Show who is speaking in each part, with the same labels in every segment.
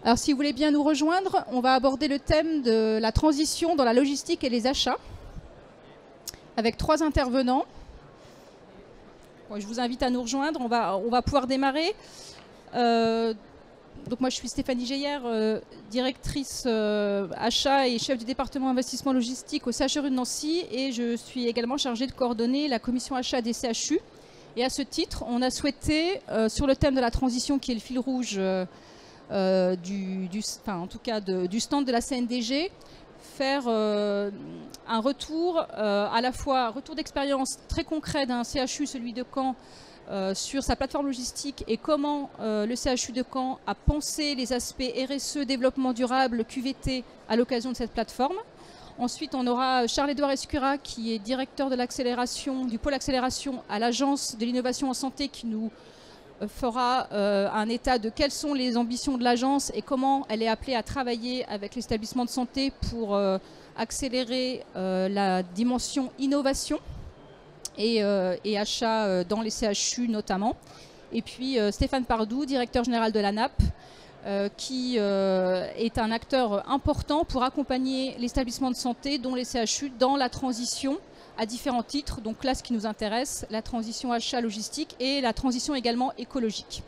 Speaker 1: Alors si vous voulez bien nous rejoindre, on va aborder le thème de la transition dans la logistique et les achats avec 3 intervenants. Bon, je vous invite à nous rejoindre, on va pouvoir démarrer. Donc moi je suis Stéphanie Geyer, directrice achat et chef du département investissement logistique au CHRU de Nancy, et je suis également chargée de coordonner la commission achat des CHU. Et à ce titre, on a souhaité, sur le thème de la transition qui est le fil rouge du stand de la CNDG, faire un retour, à la fois un retour d'expérience très concret d'un CHU, celui de Caen, sur sa plateforme logistique et comment le CHU de Caen a pensé les aspects RSE, développement durable, QVT à l'occasion de cette plateforme. Ensuite, on aura Charles-Édouard Escura qui est directeur de l'accélération, du pôle accélération à l'Agence de l'innovation en santé, qui nous fera un état de quelles sont les ambitions de l'agence et comment elle est appelée à travailler avec les établissements de santé pour accélérer la dimension innovation et achat dans les CHU notamment. Et puis Stéphane Pardou, directeur général de l'ANAP, qui est un acteur important pour accompagner les établissements de santé, dont les CHU, dans la transition à différents titres. Donc là, ce qui nous intéresse, la transition achat logistique et la transition également écologique.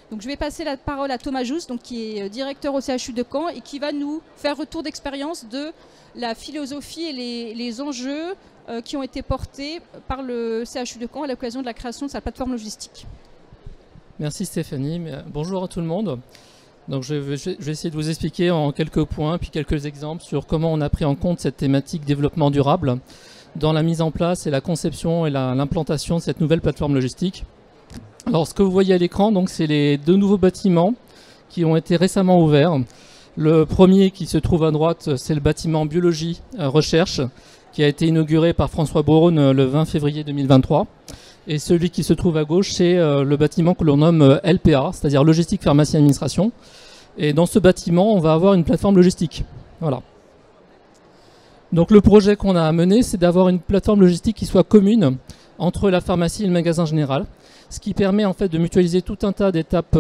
Speaker 1: Donc je vais passer la parole à Thomas Jousse, donc, qui est directeur au CHU de Caen et qui va nous faire retour d'expérience de la philosophie et les enjeux qui ont été portés par le CHU de Caen à l'occasion de la création de sa plateforme logistique.
Speaker 2: Merci Stéphanie. Bonjour à tout le monde. Donc je vais essayer de vous expliquer en quelques points puis quelques exemples sur comment on a pris en compte cette thématique développement durable dans la mise en place et la conception et l'implantation de cette nouvelle plateforme logistique. Alors ce que vous voyez à l'écran, donc c'est les 2 nouveaux bâtiments qui ont été récemment ouverts. Le premier qui se trouve à droite, c'est le bâtiment biologie recherche qui a été inauguré par François Braun le 20 février 2023. Et celui qui se trouve à gauche, c'est le bâtiment que l'on nomme LPA, c'est-à-dire logistique, pharmacie, administration. Et dans ce bâtiment, on va avoir une plateforme logistique. Voilà. Donc le projet qu'on a mené, c'est d'avoir une plateforme logistique qui soit commune entre la pharmacie et le magasin général, ce qui permet en fait de mutualiser tout un tas d'étapes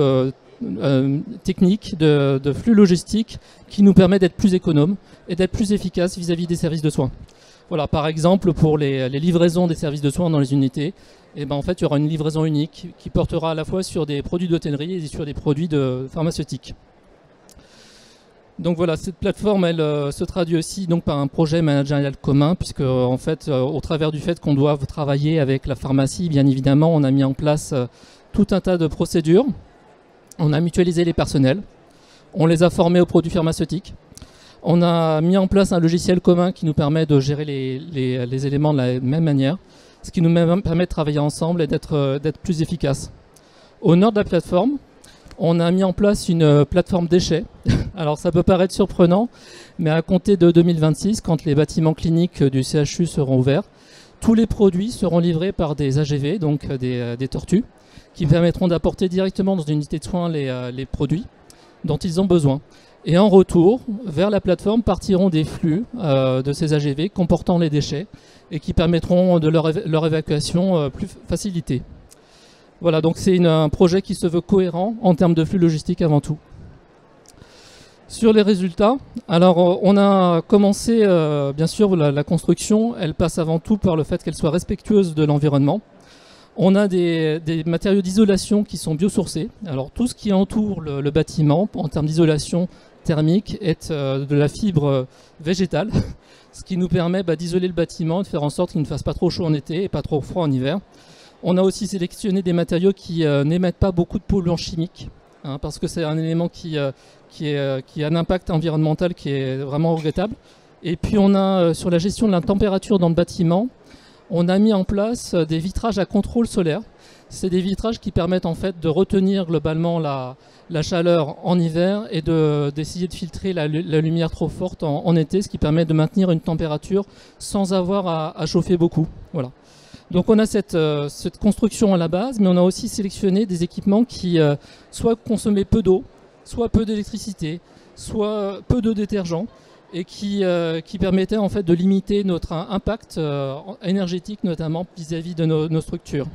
Speaker 2: techniques, de flux logistiques, qui nous permet d'être plus économes et d'être plus efficaces vis-à-vis des services de soins. Voilà, par exemple, pour les livraisons des services de soins dans les unités, en fait, il y aura une livraison unique qui portera à la fois sur des produits d'hôtellerie et sur des produits pharmaceutiques. Donc voilà, cette plateforme, elle se traduit aussi donc par un projet managérial commun, puisque en fait, au travers du fait qu'on doit travailler avec la pharmacie, bien évidemment, on a mis en place tout un tas de procédures. On a mutualisé les personnels, on les a formés aux produits pharmaceutiques. On a mis en place un logiciel commun qui nous permet de gérer les éléments de la même manière, ce qui nous permet de travailler ensemble et d'être plus efficace. Au nord de la plateforme, on a mis en place une plateforme déchets. Alors ça peut paraître surprenant, mais à compter de 2026, quand les bâtiments cliniques du CHU seront ouverts, tous les produits seront livrés par des AGV, donc des tortues, qui permettront d'apporter directement dans une unité de soins les produits dont ils ont besoin. Et en retour, vers la plateforme partiront des flux de ces AGV comportant les déchets et qui permettront de leur évacuation plus facilitée. Voilà, donc c'est un projet qui se veut cohérent en termes de flux logistique avant tout. Sur les résultats, alors on a commencé, bien sûr, la construction, elle passe avant tout par le fait qu'elle soit respectueuse de l'environnement. On a des matériaux d'isolation qui sont biosourcés. Alors tout ce qui entoure le bâtiment en termes d'isolation thermique est de la fibre végétale, ce qui nous permet d'isoler le bâtiment et de faire en sorte qu'il ne fasse pas trop chaud en été et pas trop froid en hiver. On a aussi sélectionné des matériaux qui n'émettent pas beaucoup de polluants chimiques, parce que c'est un élément qui a un impact environnemental qui est vraiment regrettable. Et puis on a, sur la gestion de la température dans le bâtiment, on a mis en place des vitrages à contrôle solaire. C'est des vitrages qui permettent en fait de retenir globalement la chaleur en hiver et d'essayer de filtrer la lumière trop forte en été, ce qui permet de maintenir une température sans avoir à chauffer beaucoup. Voilà. Donc on a cette construction à la base, mais on a aussi sélectionné des équipements qui soit consommaient peu d'eau, soit peu d'électricité, soit peu de détergents, et qui permettaient en fait de limiter notre impact énergétique, notamment vis-à-vis de nos structures.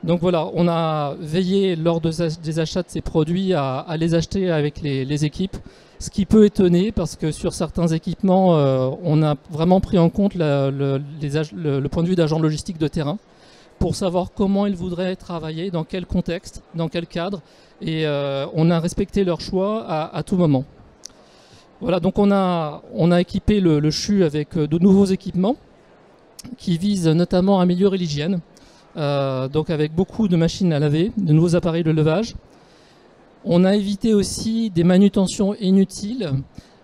Speaker 2: Donc voilà, on a veillé lors des achats de ces produits à les acheter avec les équipes, ce qui peut étonner parce que sur certains équipements, on a vraiment pris en compte le point de vue d'agent logistique de terrain pour savoir comment ils voudraient travailler, dans quel contexte, dans quel cadre, et on a respecté leur choix à tout moment. Voilà, donc on a équipé le CHU avec de nouveaux équipements qui visent notamment à améliorer l'hygiène. Donc avec beaucoup de machines à laver, de nouveaux appareils de levage. On a évité aussi des manutentions inutiles.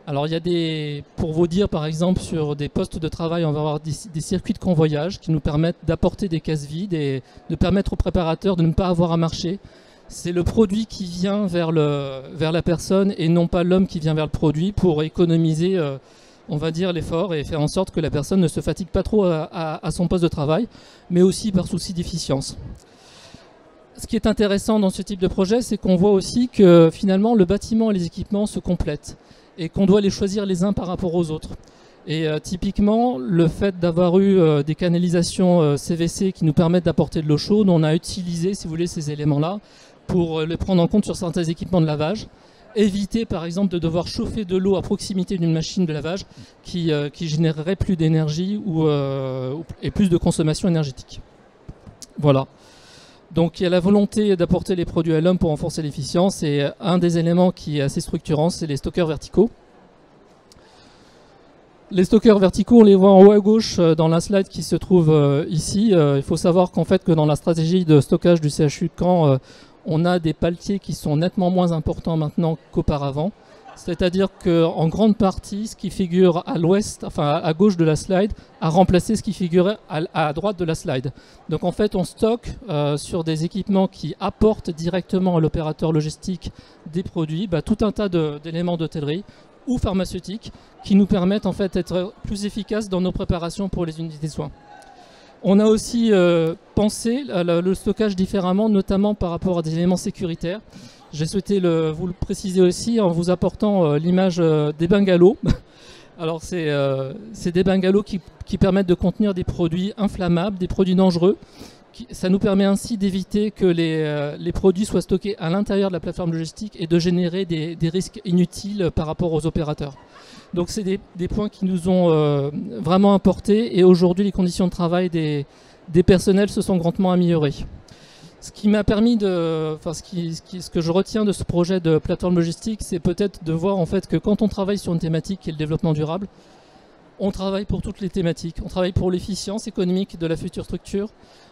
Speaker 2: Alors il y a pour vous dire par exemple sur des postes de travail, on va avoir des circuits de convoyage qui nous permettent d'apporter des caisses vides et de permettre aux préparateurs de ne pas avoir à marcher. C'est le produit qui vient vers la personne et non pas l'homme qui vient vers le produit pour économiser on va dire l'effort et faire en sorte que la personne ne se fatigue pas trop à son poste de travail, mais aussi par souci d'efficience. Ce qui est intéressant dans ce type de projet, c'est qu'on voit aussi que finalement le bâtiment et les équipements se complètent et qu'on doit les choisir les uns par rapport aux autres. Et typiquement, le fait d'avoir eu des canalisations CVC qui nous permettent d'apporter de l'eau chaude, on a utilisé, si vous voulez, ces éléments-là pour les prendre en compte sur certains équipements de lavage. Éviter par exemple de devoir chauffer de l'eau à proximité d'une machine de lavage qui générerait plus d'énergie et plus de consommation énergétique. Voilà. Donc il y a la volonté d'apporter les produits à l'homme pour renforcer l'efficience et un des éléments qui est assez structurant, c'est les stockeurs verticaux. Les stockeurs verticaux, on les voit en haut à gauche dans la slide qui se trouve ici. Il faut savoir qu'en fait que dans la stratégie de stockage du CHU de Caen, on a des paletiers qui sont nettement moins importants maintenant qu'auparavant. C'est-à-dire qu'en grande partie, ce qui figure à l'ouest, enfin à gauche de la slide, a remplacé ce qui figurait à droite de la slide. Donc en fait, on stocke sur des équipements qui apportent directement à l'opérateur logistique des produits, tout un tas d'éléments d'hôtellerie ou pharmaceutiques qui nous permettent en fait d'être plus efficaces dans nos préparations pour les unités de soins. On a aussi pensé le stockage différemment, notamment par rapport à des éléments sécuritaires. J'ai souhaité vous le préciser aussi en vous apportant l'image des bungalows. Alors c'est des bungalows qui permettent de contenir des produits inflammables, des produits dangereux. Ça nous permet ainsi d'éviter que les produits soient stockés à l'intérieur de la plateforme logistique et de générer des risques inutiles par rapport aux opérateurs. Donc c'est des points qui nous ont vraiment importés et aujourd'hui les conditions de travail des personnels se sont grandement améliorées. Ce qui m'a permis ce que je retiens de ce projet de plateforme logistique, c'est peut-être de voir en fait que quand on travaille sur une thématique qui est le développement durable, on travaille pour toutes les thématiques. On travaille pour l'efficience économique de la future structure,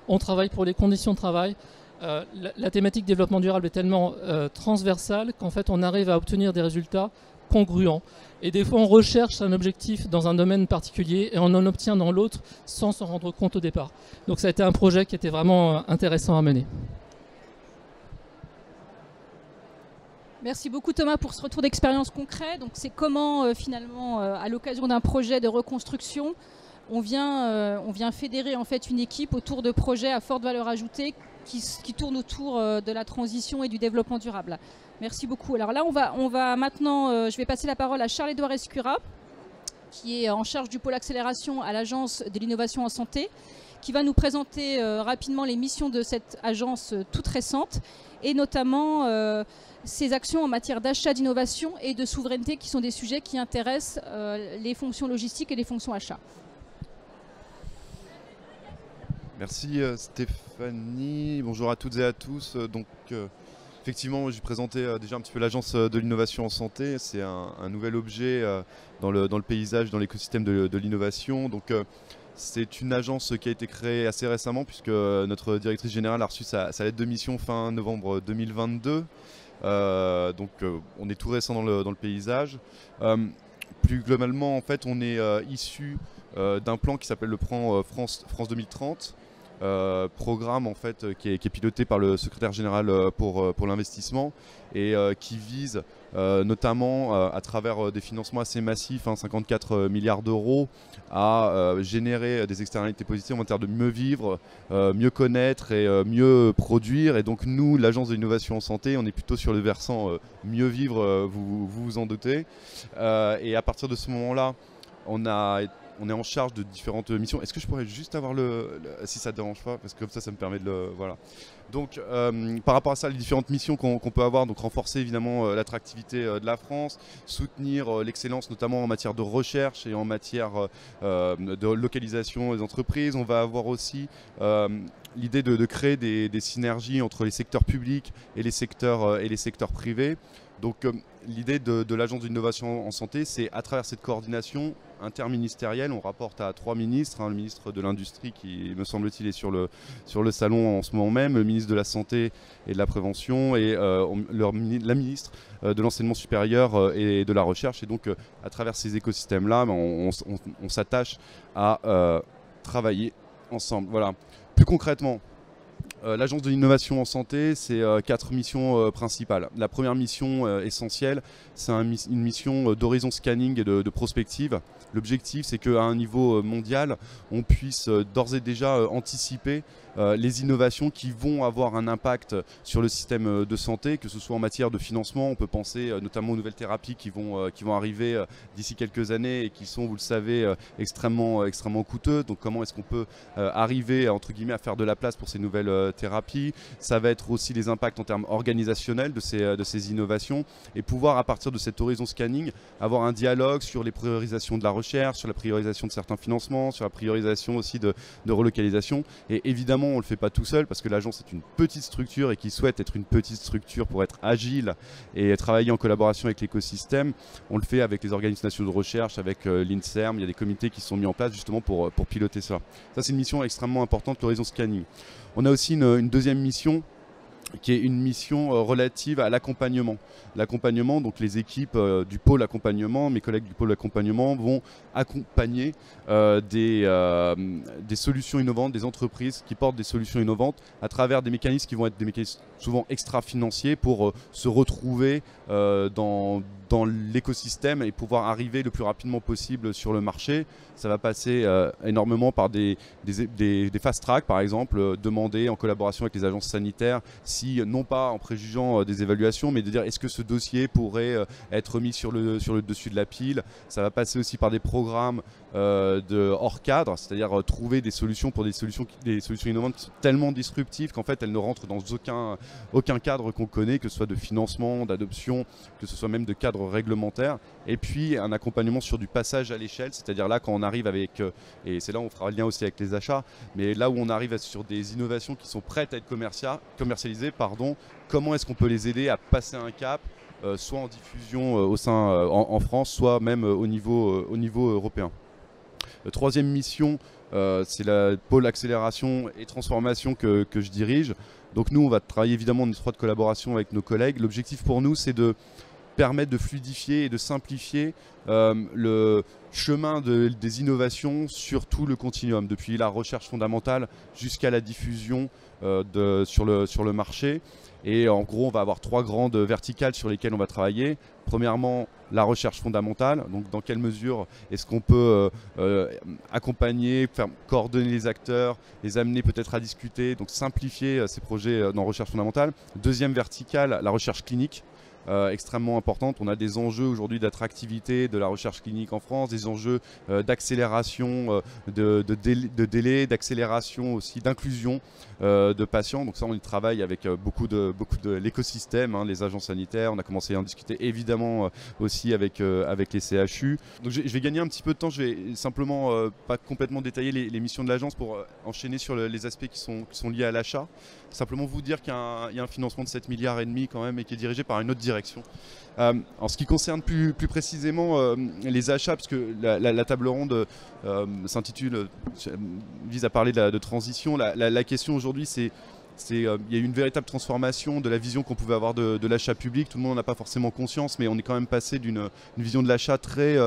Speaker 2: on travaille pour les conditions de travail. La thématique développement durable est tellement transversale qu'en fait on arrive à obtenir des résultats congruents. Et des fois on recherche un objectif dans un domaine particulier et on en obtient dans l'autre sans s'en rendre compte au départ. Donc ça a été un projet qui était vraiment intéressant à mener.
Speaker 1: Merci beaucoup Thomas pour ce retour d'expérience concret. Donc c'est comment finalement à l'occasion d'un projet de reconstruction, on vient fédérer en fait une équipe autour de projets à forte valeur ajoutée qui tournent autour de la transition et du développement durable. Merci beaucoup. Alors là, on va maintenant, je vais passer la parole à Charles-Édouard Escura, qui est en charge du pôle accélération à l'Agence de l'innovation en santé, qui va nous présenter rapidement les missions de cette agence toute récente et notamment ses actions en matière d'achat, d'innovation et de souveraineté qui sont des sujets qui intéressent les fonctions logistiques et les fonctions achats.
Speaker 3: Merci Stéphanie, bonjour à toutes et à tous. Effectivement, j'ai présenté déjà un petit peu l'agence de l'innovation en santé. C'est un nouvel objet dans le paysage, dans l'écosystème de l'innovation. C'est une agence qui a été créée assez récemment puisque notre directrice générale a reçu sa lettre de mission fin novembre 2022. On est tout récent dans le paysage. Plus globalement, en fait, on est issu d'un plan qui s'appelle le plan France 2030. Programme en fait qui est piloté par le secrétaire général pour l'investissement et qui vise notamment à travers des financements assez massifs, 54 milliards d'euros, à générer des externalités positives en matière de mieux vivre, mieux connaître et mieux produire. Et donc nous, l'agence de l'innovation en santé, on est plutôt sur le versant mieux vivre, vous en doutez. Et à partir de ce moment-là, on est en charge de différentes missions. Est-ce que je pourrais juste avoir si ça ne dérange pas, parce que comme ça me permet de le... Voilà. Donc par rapport à ça, les différentes missions qu'on peut avoir, donc renforcer évidemment l'attractivité de la France, soutenir l'excellence notamment en matière de recherche et en matière de localisation des entreprises. On va avoir aussi l'idée de créer des synergies entre les secteurs publics et les secteurs privés. Donc l'idée de l'Agence d'innovation en santé, c'est à travers cette coordination interministérielle, on rapporte à 3 ministres, le ministre de l'Industrie qui, me semble-t-il, est sur le salon en ce moment même, le ministre de la Santé et de la Prévention et la ministre de l'Enseignement supérieur et de la Recherche. Et donc à travers ces écosystèmes-là, on s'attache à travailler ensemble. Voilà. Plus concrètement, l'Agence de l'innovation en santé, c'est 4 missions principales. La première mission essentielle, c'est une mission d'horizon scanning et de prospective. L'objectif, c'est qu'à un niveau mondial, on puisse d'ores et déjà anticiper les innovations qui vont avoir un impact sur le système de santé, que ce soit en matière de financement. On peut penser notamment aux nouvelles thérapies qui vont arriver d'ici quelques années et qui sont, vous le savez, extrêmement coûteuses. Donc comment est-ce qu'on peut arriver entre guillemets à faire de la place pour ces nouvelles thérapies. Ça va être aussi les impacts en termes organisationnels de ces innovations et pouvoir à partir de cet horizon scanning avoir un dialogue sur les priorisations de la recherche, sur la priorisation de certains financements, sur la priorisation aussi de relocalisation. Et évidemment, on ne le fait pas tout seul parce que l'agence est une petite structure et qui souhaite être une petite structure pour être agile et travailler en collaboration avec l'écosystème. On le fait avec les organismes nationaux de recherche, avec l'INSERM. Il y a des comités qui sont mis en place justement pour piloter ça. Ça, c'est une mission extrêmement importante, l'horizon scanning. On a aussi une deuxième mission qui est une mission relative à l'accompagnement. L'accompagnement, donc les équipes du pôle accompagnement, mes collègues du pôle accompagnement vont accompagner des solutions innovantes, des entreprises qui portent des solutions innovantes à travers des mécanismes qui vont être des mécanismes souvent extra-financiers pour se retrouver dans l'écosystème et pouvoir arriver le plus rapidement possible sur le marché. Ça va passer énormément par des fast track, par exemple, demander en collaboration avec les agences sanitaires, si non pas en préjugeant des évaluations, mais de dire est-ce que ce dossier pourrait être mis sur le dessus de la pile. Ça va passer aussi par des programmes hors cadre, c'est-à-dire trouver des solutions pour des solutions innovantes qui sont tellement disruptives qu'en fait elles ne rentrent dans aucun cadre qu'on connaît, que ce soit de financement, d'adoption, que ce soit même de cadre réglementaire. Et puis un accompagnement sur du passage à l'échelle, c'est-à-dire là quand on arrive avec, et c'est là où on fera le lien aussi avec les achats, mais là où on arrive sur des innovations qui sont prêtes à être commercialisées, comment est-ce qu'on peut les aider à passer un cap, soit en diffusion en France, soit même au niveau européen. Troisième mission, c'est la pôle accélération et transformation que je dirige. Donc nous, on va travailler évidemment en étroite collaboration avec nos collègues. L'objectif pour nous, c'est de permettre de fluidifier et de simplifier le chemin des innovations sur tout le continuum, depuis la recherche fondamentale jusqu'à la diffusion sur le marché. Et en gros, on va avoir 3 grandes verticales sur lesquelles on va travailler. Premièrement, la recherche fondamentale. Donc, dans quelle mesure est-ce qu'on peut accompagner, coordonner les acteurs, les amener peut-être à discuter, donc simplifier ces projets dans recherche fondamentale. Deuxième verticale, la recherche clinique. Extrêmement importante. On a des enjeux aujourd'hui d'attractivité de la recherche clinique en France, des enjeux d'accélération de délai, d'accélération aussi d'inclusion de patients. Donc ça, on y travaille avec beaucoup de l'écosystème, les agents sanitaires. On a commencé à en discuter évidemment aussi avec les CHU. Donc je vais gagner un petit peu de temps. Je vais simplement pas complètement détailler les missions de l'agence pour enchaîner sur les aspects qui sont liés à l'achat. Simplement vous dire qu'il y a un financement de 7,5 milliards quand même et qui est dirigé par une autre direction. En ce qui concerne plus précisément les achats, puisque la table ronde vise à parler de transition, la question aujourd'hui il y a eu une véritable transformation de la vision qu'on pouvait avoir de l'achat public. Tout le monde n'en a pas forcément conscience, mais on est quand même passé d'une vision de l'achat très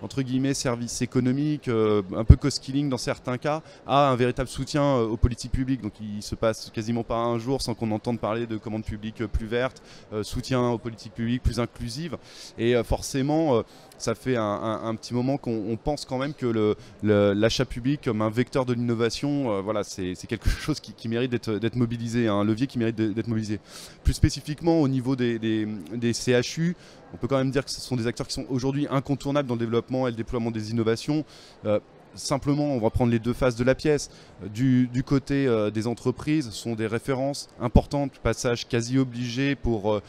Speaker 3: entre guillemets service économique, un peu cost-killing dans certains cas, à un véritable soutien aux politiques publiques. Donc il se passe quasiment pas un jour sans qu'on entende parler de commandes publiques plus vertes, soutien aux politiques publiques plus inclusives. Et forcément, ça fait un petit moment qu'on pense quand même que l'achat public comme un vecteur de l'innovation, voilà, c'est quelque chose qui mérite d'être mobilisé, un levier qui mérite d'être mobilisé. Plus spécifiquement au niveau des CHU, on peut quand même dire que ce sont des acteurs qui sont aujourd'hui incontournables dans le développement et le déploiement des innovations. simplement, on va prendre les deux faces de la pièce. Du côté des entreprises, ce sont des références importantes, passage quasi obligé pour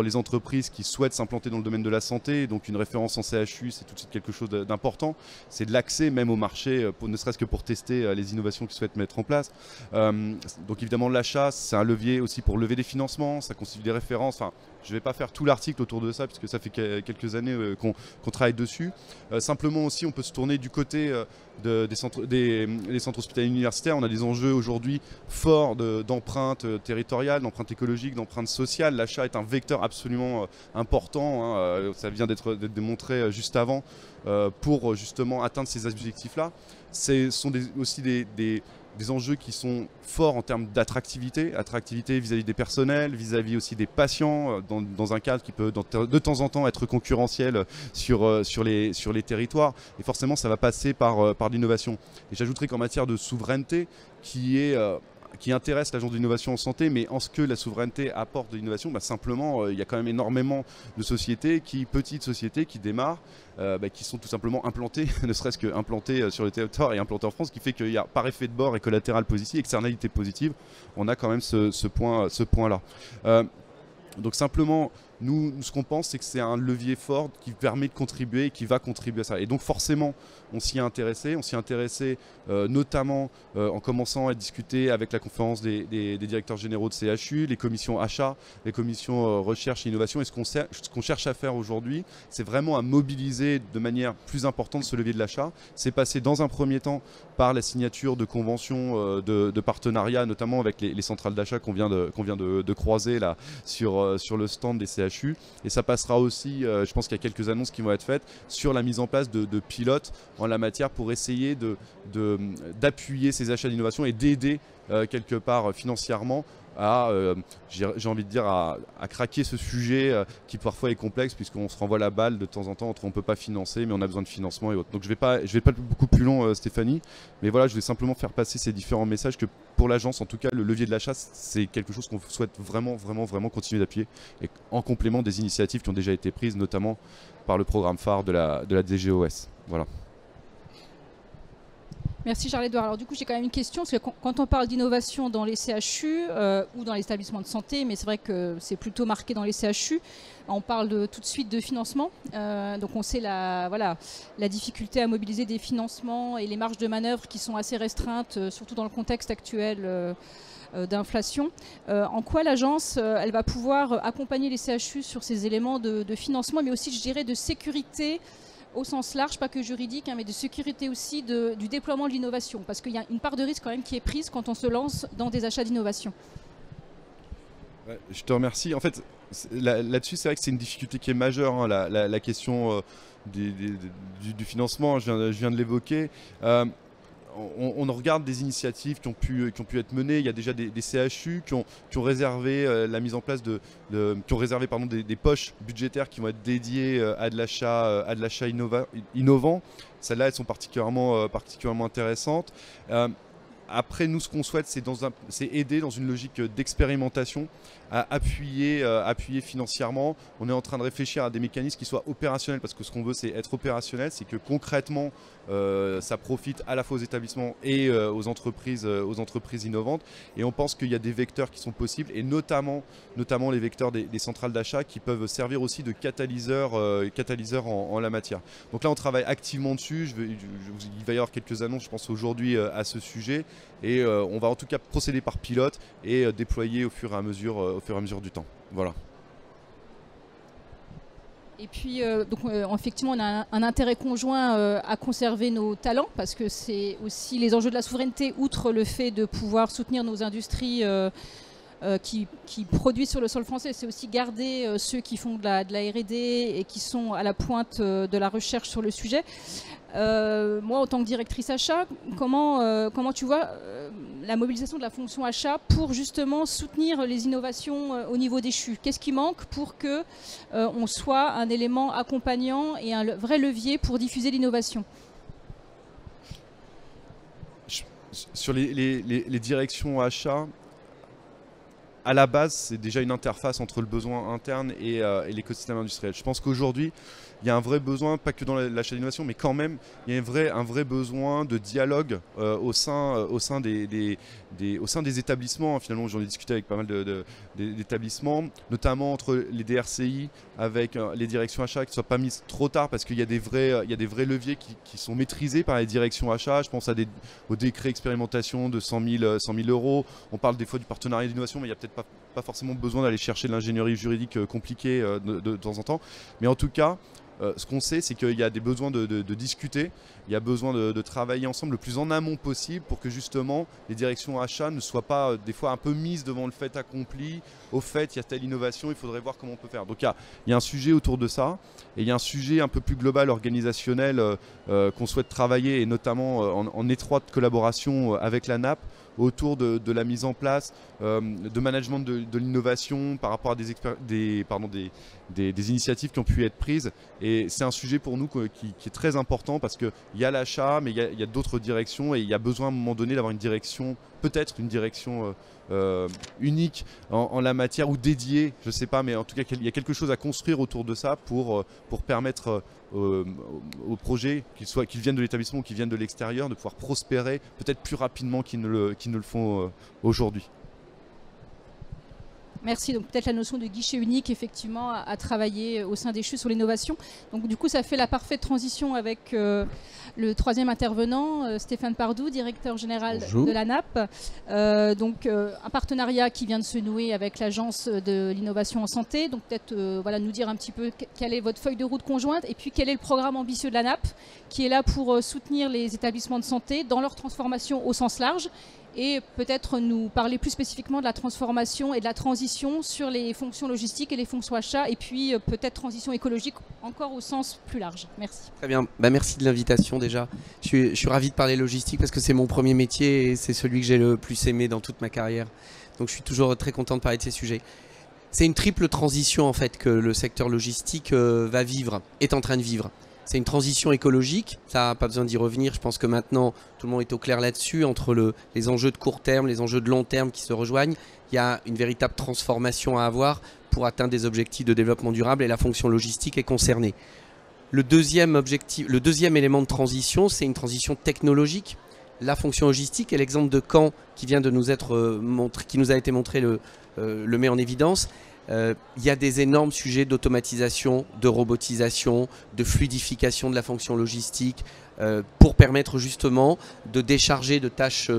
Speaker 3: les entreprises qui souhaitent s'implanter dans le domaine de la santé. Donc une référence en CHU, c'est tout de suite quelque chose d'important. C'est de l'accès même au marché, ne serait-ce que pour tester les innovations qu'ils souhaitent mettre en place. Donc évidemment, l'achat, c'est un levier aussi pour lever des financements, ça constitue des références. Enfin, je ne vais pas faire tout l'article autour de ça, puisque ça fait quelques années qu'on travaille dessus. Simplement aussi, on peut se tourner du côté des centres hospitaliers universitaires. On a des enjeux aujourd'hui forts d'empreinte territoriale, d'empreinte écologique, d'empreinte sociale. L'achat est un vecteur absolument important, hein, ça vient d'être démontré juste avant, pour justement atteindre ces objectifs-là. Ce sont aussi des enjeux qui sont forts en termes d'attractivité, vis-à-vis des personnels, vis-à-vis aussi des patients, dans un cadre qui peut de temps en temps être concurrentiel sur les territoires. Et forcément, ça va passer par l'innovation. Et j'ajouterais qu'en matière de souveraineté, qui intéresse l'agence d'innovation en santé, mais en ce que la souveraineté apporte de l'innovation, simplement, il y a quand même énormément de sociétés, petites sociétés qui démarrent, qui sont tout simplement implantées, ne serait-ce qu'implantées sur le territoire et implantées en France, qui fait qu'il y a par effet de bord et collatéral positif, externalité positive, on a quand même ce point-là. Donc simplement, nous, ce qu'on pense, c'est que c'est un levier fort qui permet de contribuer et qui va contribuer à ça. Et donc forcément, on s'y est intéressé. On s'y est intéressé notamment en commençant à discuter avec la conférence des directeurs généraux de CHU, les commissions achats, les commissions recherche et innovation. Et ce qu'on cherche à faire aujourd'hui, c'est vraiment à mobiliser de manière plus importante ce levier de l'achat. C'est passé dans un premier temps par la signature de conventions de partenariat, notamment avec les centrales d'achat qu'on vient de croiser là, sur le stand des CHU. Et ça passera aussi, je pense qu'il y a quelques annonces qui vont être faites, sur la mise en place de pilotes en la matière pour essayer d'appuyer ces achats d'innovation et d'aider quelque part financièrement à, j'ai envie de dire, à craquer ce sujet qui parfois est complexe, puisqu'on se renvoie la balle de temps en temps entre on ne peut pas financer mais on a besoin de financement et autres. Donc je vais pas beaucoup plus long, Stéphanie, mais voilà, je vais simplement faire passer ces différents messages que pour l'agence, en tout cas, le levier de l'achat, c'est quelque chose qu'on souhaite vraiment continuer d'appuyer, et en complément des initiatives qui ont déjà été prises, notamment par le programme phare de la DGOS. Voilà.
Speaker 1: Merci Charles-Édouard. Alors du coup, j'ai quand même une question, parce que quand on parle d'innovation dans les CHU ou dans les établissements de santé, mais c'est vrai que c'est plutôt marqué dans les CHU, on parle tout de suite de financement. Donc on sait la difficulté à mobiliser des financements et les marges de manœuvre qui sont assez restreintes, surtout dans le contexte actuel d'inflation. En quoi l'agence elle va pouvoir accompagner les CHU sur ces éléments de financement, mais aussi, je dirais, de sécurité au sens large, pas que juridique, mais de sécurité aussi du déploiement de l'innovation, parce qu'il y a une part de risque quand même qui est prise quand on se lance dans des achats d'innovation.
Speaker 3: Je te remercie. En fait, là-dessus, c'est vrai que c'est une difficulté qui est majeure, hein, la question du financement, je viens de l'évoquer. On regarde des initiatives qui ont pu être menées. Il y a déjà des CHU qui ont réservé la mise en place qui ont réservé des poches budgétaires qui vont être dédiées à de l'achat innovant. Celles-là, elles sont particulièrement intéressantes. Après, nous, ce qu'on souhaite, c'est aider dans une logique d'expérimentation, à appuyer financièrement. On est en train de réfléchir à des mécanismes qui soient opérationnels, parce que ce qu'on veut, c'est être opérationnel, c'est que concrètement, ça profite à la fois aux établissements et aux entreprises innovantes. Et on pense qu'il y a des vecteurs qui sont possibles, et notamment les vecteurs des centrales d'achat qui peuvent servir aussi de catalyseurs en la matière. Donc là, on travaille activement dessus. Il va y avoir quelques annonces, je pense, aujourd'hui à ce sujet. Et on va en tout cas procéder par pilote et déployer au fur et à mesure du temps. Voilà.
Speaker 1: Et puis, effectivement, on a un intérêt conjoint à conserver nos talents, parce que c'est aussi les enjeux de la souveraineté, outre le fait de pouvoir soutenir nos industries qui produisent sur le sol français. C'est aussi garder ceux qui font de la R&D et qui sont à la pointe de la recherche sur le sujet. Moi, en tant que directrice achat, comment tu vois la mobilisation de la fonction achat pour justement soutenir les innovations au niveau des CHU? Qu'est-ce qui manque pour que on soit un élément accompagnant et un vrai levier pour diffuser l'innovation?
Speaker 3: Sur les directions achats, à la base, c'est déjà une interface entre le besoin interne et l'écosystème industriel. Je pense qu'aujourd'hui, il y a un vrai besoin, pas que dans l'achat d'innovation, mais quand même, il y a un vrai besoin de dialogue au sein des établissements. Finalement, j'en ai discuté avec pas mal d'établissements, notamment entre les DRCI, avec les directions achats, qui ne soient pas mises trop tard, parce qu'il y a des vrais leviers qui sont maîtrisés par les directions achats. Je pense au décret expérimentation de 100 000 euros. On parle des fois du partenariat d'innovation, mais il n'y a peut-être pas forcément besoin d'aller chercher de l'ingénierie juridique compliquée de temps en temps. Mais en tout cas, ce qu'on sait, c'est qu'il y a des besoins de discuter, il y a besoin de travailler ensemble le plus en amont possible pour que justement les directions achats ne soient pas des fois un peu mises devant le fait accompli. Au fait, il y a telle innovation, il faudrait voir comment on peut faire. Donc il y a un sujet autour de ça, et il y a un sujet un peu plus global, organisationnel, qu'on souhaite travailler, et notamment en étroite collaboration avec la NAP, autour de la mise en place de management de l'innovation par rapport à des initiatives qui ont pu être prises. Et c'est un sujet pour nous qui est très important, parce qu'il y a l'achat, mais il y a d'autres directions, et il y a besoin à un moment donné d'avoir une direction, peut-être une direction unique en la matière, ou dédiée, je ne sais pas, mais en tout cas il y a quelque chose à construire autour de ça pour permettre aux projets, qu'ils viennent de l'établissement ou qu'ils viennent de l'extérieur, de pouvoir prospérer peut-être plus rapidement qu'ils ne le font aujourd'hui.
Speaker 1: Merci. Donc peut-être la notion de guichet unique, effectivement, à travailler au sein des CHU sur l'innovation. Donc du coup, ça fait la parfaite transition avec le troisième intervenant, Stéphane Pardou, directeur général de la NAP. Donc un partenariat qui vient de se nouer avec l'Agence de l'innovation en santé. Donc peut-être nous dire un petit peu quelle est votre feuille de route conjointe, et puis quel est le programme ambitieux de la NAP, qui est là pour soutenir les établissements de santé dans leur transformation au sens large, et peut-être nous parler plus spécifiquement de la transformation et de la transition sur les fonctions logistiques et les fonctions achats, et puis peut-être transition écologique encore au sens plus large. Merci.
Speaker 4: Très bien, merci de l'invitation déjà. Je suis ravi de parler logistique parce que c'est mon premier métier et c'est celui que j'ai le plus aimé dans toute ma carrière. Donc je suis toujours très content de parler de ces sujets. C'est une triple transition en fait que le secteur logistique est en train de vivre. C'est une transition écologique, ça pas besoin d'y revenir, je pense que maintenant tout le monde est au clair là-dessus, entre les enjeux de court terme, les enjeux de long terme qui se rejoignent. Il y a une véritable transformation à avoir pour atteindre des objectifs de développement durable, et la fonction logistique est concernée. Le deuxième élément de transition, c'est une transition technologique. La fonction logistique, et l'exemple de Caen qui vient de nous être qui nous a été montré le met en évidence. Il y a des énormes sujets d'automatisation, de robotisation, de fluidification de la fonction logistique pour permettre justement de décharger de tâches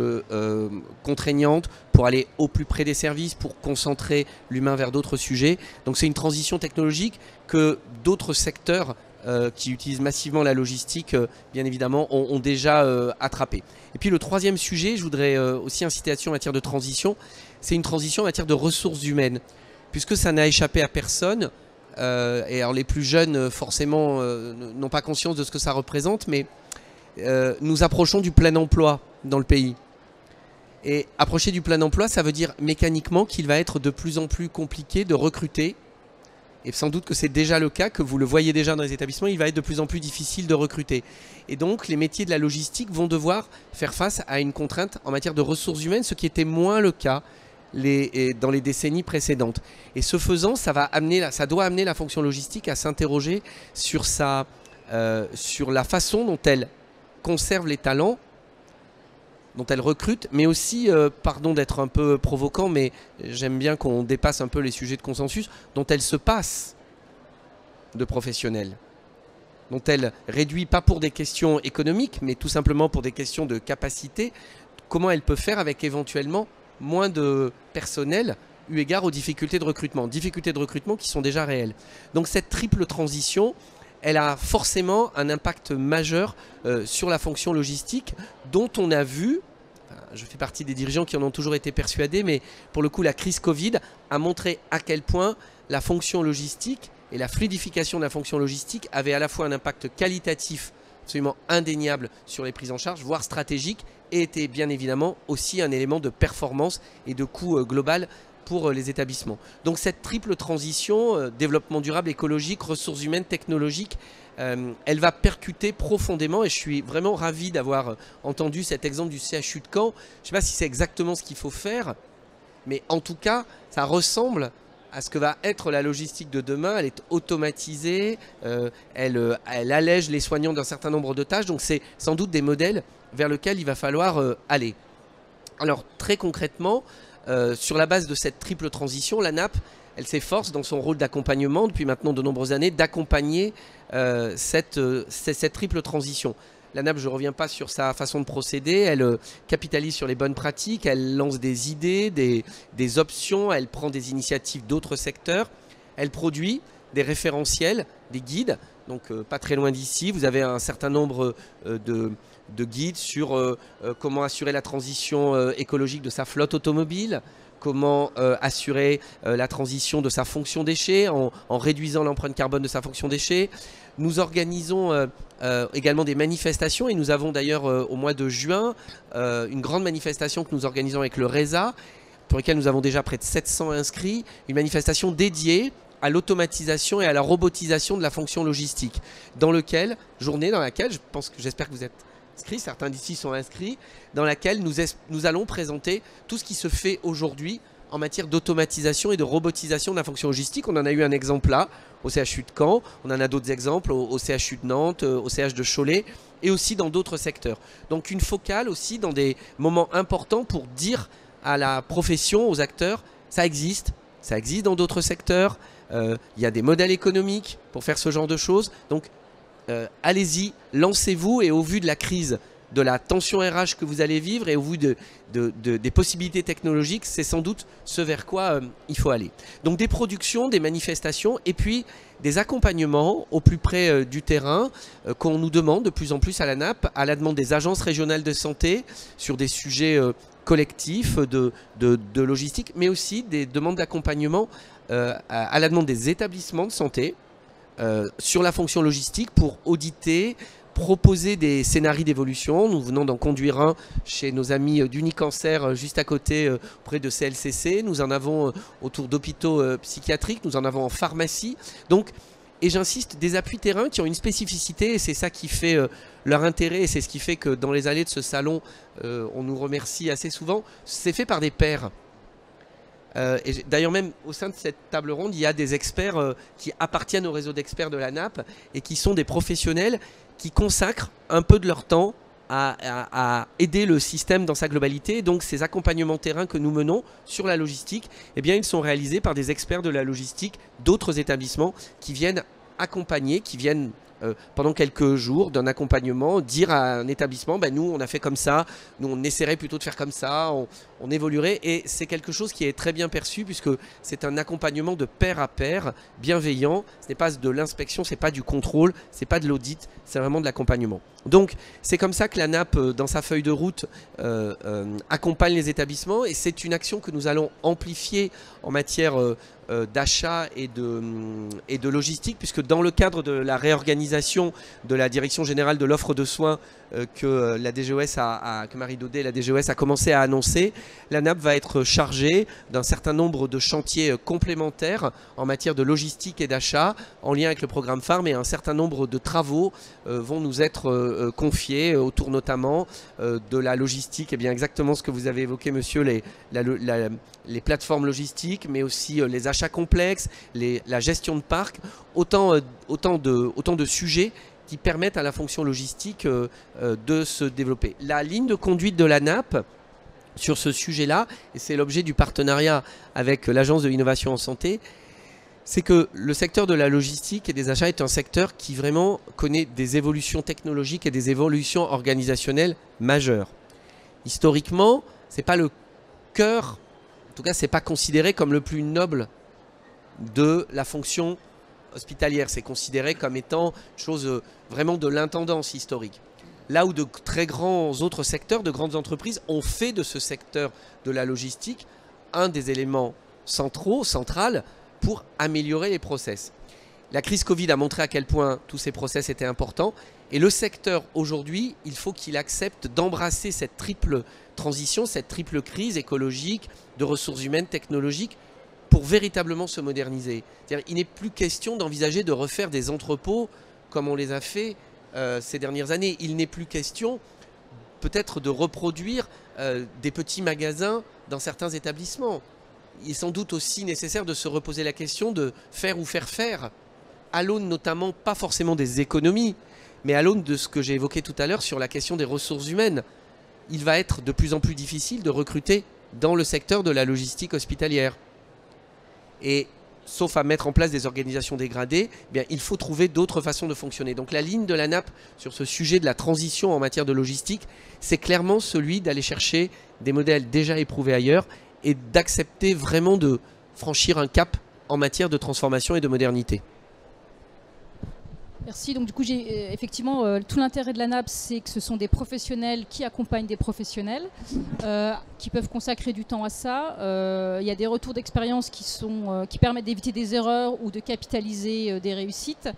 Speaker 4: contraignantes, pour aller au plus près des services, pour concentrer l'humain vers d'autres sujets. Donc c'est une transition technologique que d'autres secteurs qui utilisent massivement la logistique, bien évidemment, ont déjà attrapé. Et puis le troisième sujet, je voudrais aussi inciter là-dessus en matière de transition, c'est une transition en matière de ressources humaines. Puisque ça n'a échappé à personne, et alors les plus jeunes forcément n'ont pas conscience de ce que ça représente, mais nous approchons du plein emploi dans le pays. Et approcher du plein emploi, ça veut dire mécaniquement qu'il va être de plus en plus compliqué de recruter, et sans doute que c'est déjà le cas, que vous le voyez déjà dans les établissements, il va être de plus en plus difficile de recruter. Et donc les métiers de la logistique vont devoir faire face à une contrainte en matière de ressources humaines, ce qui était moins le cas dans les décennies précédentes. Et ce faisant, ça doit amener la fonction logistique à s'interroger sur la façon dont elle conserve les talents, dont elle recrute, mais aussi, pardon d'être un peu provocant, mais j'aime bien qu'on dépasse un peu les sujets de consensus, dont elle se passe de professionnels, dont elle réduit, pas pour des questions économiques, mais tout simplement pour des questions de capacité, comment elle peut faire avec éventuellement moins de personnel eu égard aux difficultés de recrutement qui sont déjà réelles. Donc cette triple transition, elle a forcément un impact majeur sur la fonction logistique, dont on a vu, je fais partie des dirigeants qui en ont toujours été persuadés, mais pour le coup la crise Covid a montré à quel point la fonction logistique et la fluidification de la fonction logistique avaient à la fois un impact qualitatif absolument indéniable sur les prises en charge, voire stratégique, et était bien évidemment aussi un élément de performance et de coût global pour les établissements. Donc cette triple transition, développement durable, écologique, ressources humaines, technologiques, elle va percuter profondément, et je suis vraiment ravi d'avoir entendu cet exemple du CHU de Caen. Je ne sais pas si c'est exactement ce qu'il faut faire, Mais en tout cas, ça ressemble à ce que va être la logistique de demain. Elle est automatisée, elle allège les soignants d'un certain nombre de tâches. Donc c'est sans doute des modèles vers lesquels il va falloir aller. Alors très concrètement, sur la base de cette triple transition, la NAP, elle s'efforce dans son rôle d'accompagnement depuis maintenant de nombreuses années d'accompagner cette triple transition. La NAP, je ne reviens pas sur sa façon de procéder, elle capitalise sur les bonnes pratiques, elle lance des idées, des options, elle prend des initiatives d'autres secteurs, elle produit des référentiels, des guides, donc pas très loin d'ici, vous avez un certain nombre de guides sur comment assurer la transition écologique de sa flotte automobile, comment assurer la transition de sa fonction déchets en réduisant l'empreinte carbone de sa fonction déchets. Nous organisons également des manifestations et nous avons d'ailleurs au mois de juin une grande manifestation que nous organisons avec le RESA, pour laquelle nous avons déjà près de 700 inscrits, une manifestation dédiée à l'automatisation et à la robotisation de la fonction logistique, journée dans laquelle, j'espère que vous êtes inscrits, certains d'ici sont inscrits, dans laquelle nous allons présenter tout ce qui se fait aujourd'hui en matière d'automatisation et de robotisation de la fonction logistique. On en a eu un exemple là, au CHU de Caen, on en a d'autres exemples au CHU de Nantes, au CH de Cholet, et aussi dans d'autres secteurs. Donc une focale aussi dans des moments importants pour dire à la profession, aux acteurs, ça existe dans d'autres secteurs, il y a des modèles économiques pour faire ce genre de choses. Donc allez-y, lancez-vous, et au vu de la crise, de la tension RH que vous allez vivre et au vu des possibilités technologiques, c'est sans doute ce vers quoi il faut aller. Donc des productions, des manifestations et puis des accompagnements au plus près du terrain qu'on nous demande de plus en plus à la NAP, à la demande des agences régionales de santé sur des sujets collectifs de logistique, mais aussi des demandes d'accompagnement à la demande des établissements de santé sur la fonction logistique pour auditer, proposer des scénarios d'évolution. Nous venons d'en conduire un chez nos amis d'Unicancer juste à côté auprès de CLCC. Nous en avons autour d'hôpitaux psychiatriques, nous en avons en pharmacie. Donc, et j'insiste, des appuis terrain qui ont une spécificité et c'est ça qui fait leur intérêt et c'est ce qui fait que dans les allées de ce salon, on nous remercie assez souvent. C'est fait par des pairs. Et d'ailleurs même au sein de cette table ronde, il y a des experts qui appartiennent au réseau d'experts de la NAP et qui sont des professionnels qui consacrent un peu de leur temps à aider le système dans sa globalité. Donc ces accompagnements terrain que nous menons sur la logistique, eh bien, ils sont réalisés par des experts de la logistique d'autres établissements qui viennent accompagner, qui viennent pendant quelques jours d'un accompagnement, dire à un établissement, ben nous on a fait comme ça, nous on essaierait plutôt de faire comme ça, on évoluerait, et c'est quelque chose qui est très bien perçu puisque c'est un accompagnement de pair à pair, bienveillant, ce n'est pas de l'inspection, c'est pas du contrôle, c'est pas de l'audit, c'est vraiment de l'accompagnement. Donc c'est comme ça que la NAP dans sa feuille de route accompagne les établissements et c'est une action que nous allons amplifier en matière d'achat et de logistique, puisque dans le cadre de la réorganisation de la Direction Générale de l'Offre de Soins que la DGOS que Marie Daudet, la DGOS, a commencé à annoncer, la NAP va être chargée d'un certain nombre de chantiers complémentaires en matière de logistique et d'achat, en lien avec le programme phare, mais un certain nombre de travaux vont nous être confiés autour notamment de la logistique, et bien exactement ce que vous avez évoqué, monsieur, les plateformes logistiques, mais aussi les achats complexes, la gestion de parc, autant de sujets qui permettent à la fonction logistique de se développer. La ligne de conduite de la NAP sur ce sujet-là, et c'est l'objet du partenariat avec l'Agence de l'innovation en santé, c'est que le secteur de la logistique et des achats est un secteur qui vraiment connaît des évolutions technologiques et des évolutions organisationnelles majeures. Historiquement, c'est pas le cœur, en tout cas c'est pas considéré comme le plus noble de la fonction hospitalière, c'est considéré comme étant chose vraiment de l'intendance historique. Là où de très grands autres secteurs, de grandes entreprises ont fait de ce secteur de la logistique un des éléments central pour améliorer les process. La crise Covid a montré à quel point tous ces process étaient importants et le secteur aujourd'hui, il faut qu'il accepte d'embrasser cette triple transition, cette triple crise écologique, de ressources humaines, technologiques, pour véritablement se moderniser. C'est-à-dire, il n'est plus question d'envisager de refaire des entrepôts comme on les a fait ces dernières années. Il n'est plus question peut-être de reproduire des petits magasins dans certains établissements. Il est sans doute aussi nécessaire de se reposer la question de faire ou faire faire, à l'aune notamment, pas forcément des économies, mais à l'aune de ce que j'ai évoqué tout à l'heure sur la question des ressources humaines. Il va être de plus en plus difficile de recruter dans le secteur de la logistique hospitalière. Et sauf à mettre en place des organisations dégradées, eh bien, il faut trouver d'autres façons de fonctionner. Donc la ligne de la NAP sur ce sujet de la transition en matière de logistique, c'est clairement celui d'aller chercher des modèles déjà éprouvés ailleurs et d'accepter vraiment de franchir un cap en matière de transformation et de modernité.
Speaker 1: Merci. Donc du coup, j'ai effectivement tout l'intérêt de la NAP, c'est que ce sont des professionnels qui accompagnent des professionnels, qui peuvent consacrer du temps à ça. Il y a des retours d'expérience qui permettent d'éviter des erreurs ou de capitaliser des réussites.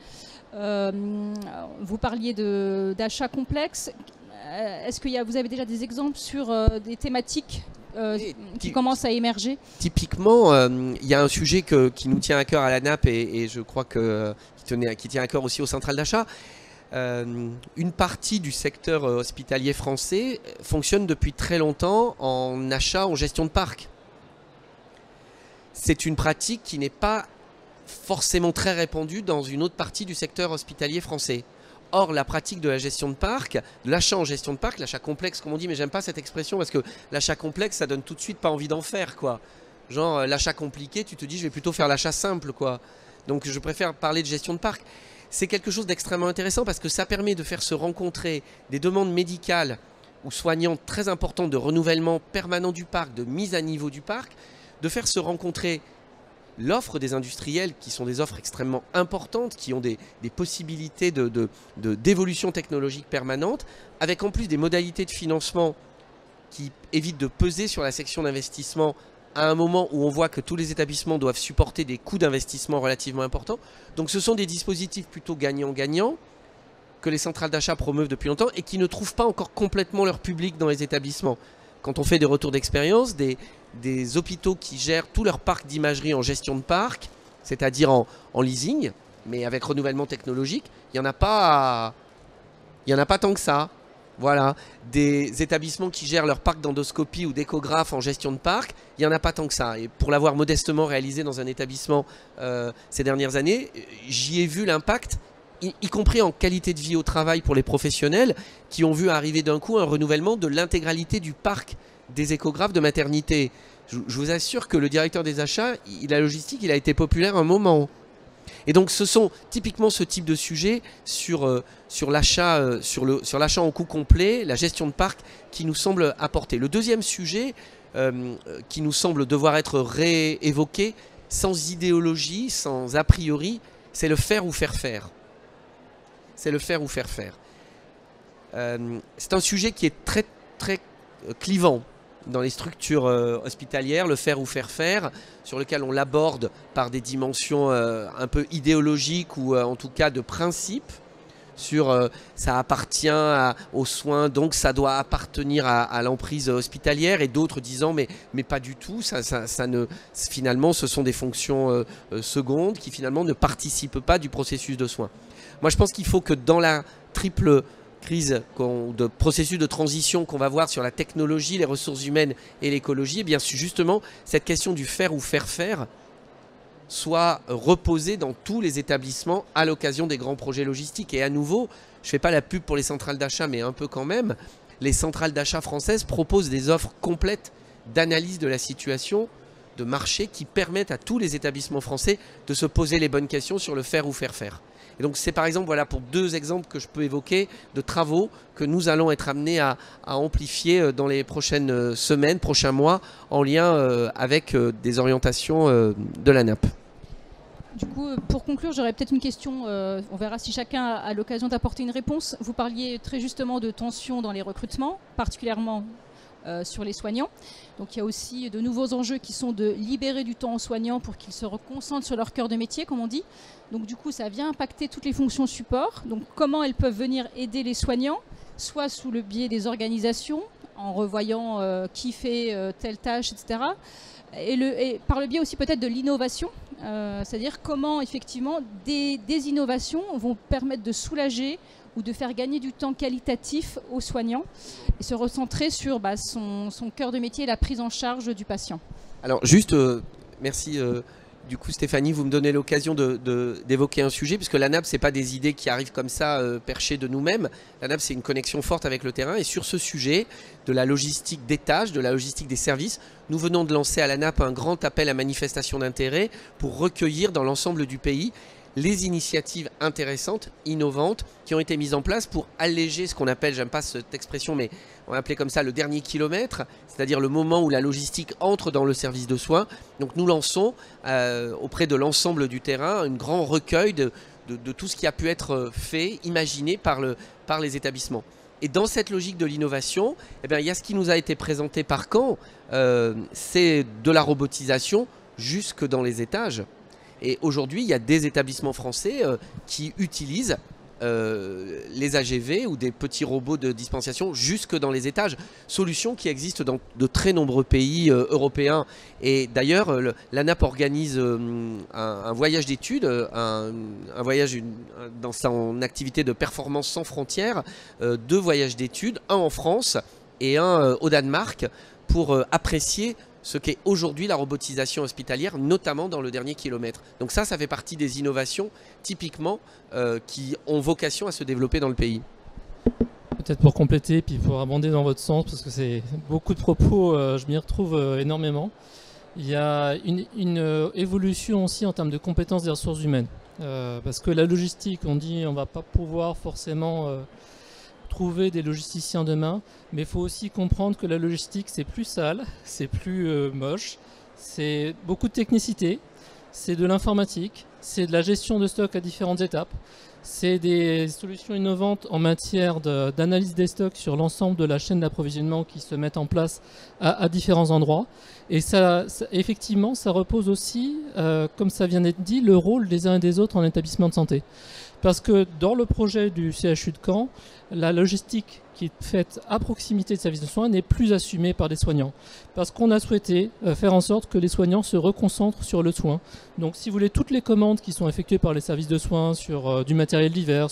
Speaker 1: Vous parliez d'achats complexes. Est-ce que vous avez déjà des exemples sur des thématiques qui commencent à émerger?
Speaker 4: Typiquement, il y a un sujet qui nous tient à cœur à la NAP et je crois qui tient à cœur aussi aux centrales d'achat. Une partie du secteur hospitalier français fonctionne depuis très longtemps en achat, en gestion de parc. C'est une pratique qui n'est pas forcément très répandue dans une autre partie du secteur hospitalier français. Or, la pratique de la gestion de parc, de l'achat en gestion de parc, l'achat complexe, comme on dit, mais j'aime pas cette expression parce que l'achat complexe, ça donne tout de suite pas envie d'en faire, quoi. Genre, l'achat compliqué, tu te dis, je vais plutôt faire l'achat simple, quoi. Donc, je préfère parler de gestion de parc. C'est quelque chose d'extrêmement intéressant parce que ça permet de faire se rencontrer des demandes médicales ou soignantes très importantes de renouvellement permanent du parc, de mise à niveau du parc, de faire se rencontrer l'offre des industriels qui sont des offres extrêmement importantes, qui ont des possibilités d'évolution technologique permanente, avec en plus des modalités de financement qui évitent de peser sur la section d'investissement à un moment où on voit que tous les établissements doivent supporter des coûts d'investissement relativement importants. Donc ce sont des dispositifs plutôt gagnant-gagnant que les centrales d'achat promeuvent depuis longtemps et qui ne trouvent pas encore complètement leur public dans les établissements. Quand on fait des retours d'expérience, des hôpitaux qui gèrent tout leur parc d'imagerie en gestion de parc, c'est-à-dire en leasing, mais avec renouvellement technologique, il n'y en a pas tant que ça. Voilà. Des établissements qui gèrent leur parc d'endoscopie ou d'échographe en gestion de parc, il n'y en a pas tant que ça. Et pour l'avoir modestement réalisé dans un établissement ces dernières années, j'y ai vu l'impact, y compris en qualité de vie au travail pour les professionnels, qui ont vu arriver d'un coup un renouvellement de l'intégralité du parc des échographes de maternité. Je vous assure que le directeur des achats, la logistique, il a été populaire un moment. Et donc ce sont typiquement ce type de sujets sur l'achat en coût complet, la gestion de parc, qui nous semble apporter. Le deuxième sujet qui nous semble devoir être réévoqué sans idéologie, sans a priori, c'est le faire ou faire faire. C'est le faire ou faire faire. C'est un sujet qui est très très clivant dans les structures hospitalières, le faire ou faire faire, sur lequel on l'aborde par des dimensions un peu idéologiques ou en tout cas de principe, sur ça appartient aux soins, donc ça doit appartenir à l'emprise hospitalière, et d'autres disant mais pas du tout, finalement ce sont des fonctions secondes qui finalement ne participent pas du processus de soins. Moi je pense qu'il faut que dans la triple crise de processus de transition qu'on va voir sur la technologie, les ressources humaines et l'écologie, eh bien justement cette question du faire ou faire faire soit reposée dans tous les établissements à l'occasion des grands projets logistiques. Et à nouveau, je ne fais pas la pub pour les centrales d'achat, mais un peu quand même, les centrales d'achat françaises proposent des offres complètes d'analyse de la situation de marché qui permettent à tous les établissements français de se poser les bonnes questions sur le faire ou faire faire. Et donc c'est par exemple, voilà, pour deux exemples que je peux évoquer de travaux que nous allons être amenés à amplifier dans les prochaines semaines, prochains mois, en lien avec des orientations de la NAP.
Speaker 1: Du coup, pour conclure, j'aurais peut-être une question, on verra si chacun a l'occasion d'apporter une réponse. Vous parliez très justement de tensions dans les recrutements, particulièrement sur les soignants. Donc il y a aussi de nouveaux enjeux qui sont de libérer du temps aux soignants pour qu'ils se reconcentrent sur leur cœur de métier, comme on dit. Donc du coup, ça vient impacter toutes les fonctions support. Donc comment elles peuvent venir aider les soignants, soit sous le biais des organisations, en revoyant qui fait telle tâche, etc. Et par le biais aussi peut-être de l'innovation. c'est-à-dire comment effectivement des innovations vont permettre de soulager ou de faire gagner du temps qualitatif aux soignants et se recentrer sur son cœur de métier, la prise en charge du patient.
Speaker 4: Alors juste, merci. Du coup, Stéphanie, vous me donnez l'occasion d'évoquer un sujet, puisque la NAP, ce n'est pas des idées qui arrivent comme ça, perchées de nous-mêmes. La NAP, c'est une connexion forte avec le terrain. Et sur ce sujet de la logistique des tâches, de la logistique des services, nous venons de lancer à la NAP un grand appel à manifestation d'intérêt pour recueillir dans l'ensemble du pays les initiatives intéressantes, innovantes, qui ont été mises en place pour alléger ce qu'on appelle, j'aime pas cette expression, mais on va appeler comme ça le dernier kilomètre, c'est-à-dire le moment où la logistique entre dans le service de soins. Donc nous lançons auprès de l'ensemble du terrain un grand recueil de tout ce qui a pu être fait, imaginé par les établissements. Et dans cette logique de l'innovation, eh bien, il y a ce qui nous a été présenté par Caen, c'est de la robotisation jusque dans les étages. Et aujourd'hui, il y a des établissements français qui utilisent les AGV ou des petits robots de dispensation jusque dans les étages. Solution qui existe dans de très nombreux pays européens. Et d'ailleurs, l'ANAP organise un voyage d'études, un voyage dans son activité de performance sans frontières, 2 voyages d'études, un en France et un au Danemark, pour apprécier ce qu'est aujourd'hui la robotisation hospitalière, notamment dans le dernier kilomètre. Donc ça fait partie des innovations typiquement qui ont vocation à se développer dans le pays.
Speaker 2: Peut-être pour compléter, puis pour abonder dans votre sens, parce que c'est beaucoup de propos, je m'y retrouve énormément. Il y a une évolution aussi en termes de compétences des ressources humaines. Parce que la logistique, on dit on ne va pas pouvoir forcément trouver des logisticiens demain, mais il faut aussi comprendre que la logistique, c'est plus sale, c'est plus moche, c'est beaucoup de technicité, c'est de l'informatique, c'est de la gestion de stock à différentes étapes, c'est des solutions innovantes en matière d'analyse des stocks sur l'ensemble de la chaîne d'approvisionnement qui se mettent en place à différents endroits. Et ça, effectivement, ça repose aussi, comme ça vient d'être dit, le rôle des uns et des autres en établissement de santé. Parce que dans le projet du CHU de Caen, la logistique qui est faite à proximité de services de soins n'est plus assumée par les soignants. Parce qu'on a souhaité faire en sorte que les soignants se reconcentrent sur le soin. Donc si vous voulez, toutes les commandes qui sont effectuées par les services de soins sur du matériel divers,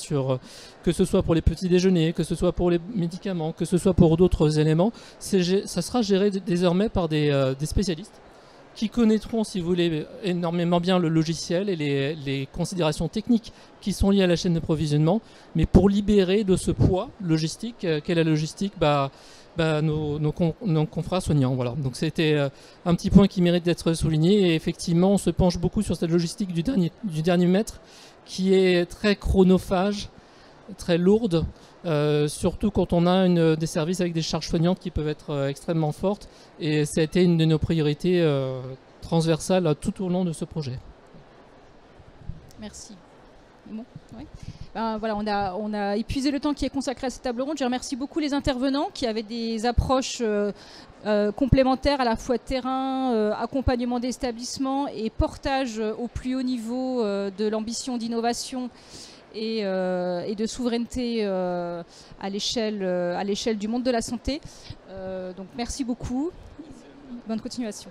Speaker 2: que ce soit pour les petits déjeuners, que ce soit pour les médicaments, que ce soit pour d'autres éléments, ça sera géré désormais par des spécialistes qui connaîtront, si vous voulez, énormément bien le logiciel et les considérations techniques qui sont liées à la chaîne d'approvisionnement, mais pour libérer de ce poids logistique, qu'est la logistique, nos confrères soignants. Voilà. Donc c'était un petit point qui mérite d'être souligné, et effectivement on se penche beaucoup sur cette logistique du dernier mètre, qui est très chronophage, très lourde, surtout quand on a des services avec des charges soignantes qui peuvent être extrêmement fortes, et ça a été une de nos priorités transversales tout au long de ce projet.
Speaker 1: Merci. Bon, ouais. Voilà, on a épuisé le temps qui est consacré à cette table ronde. Je remercie beaucoup les intervenants qui avaient des approches complémentaires, à la fois terrain, accompagnement des établissements et portage au plus haut niveau de l'ambition d'innovation et de souveraineté à l'échelle du monde de la santé. Donc merci beaucoup. Bonne continuation.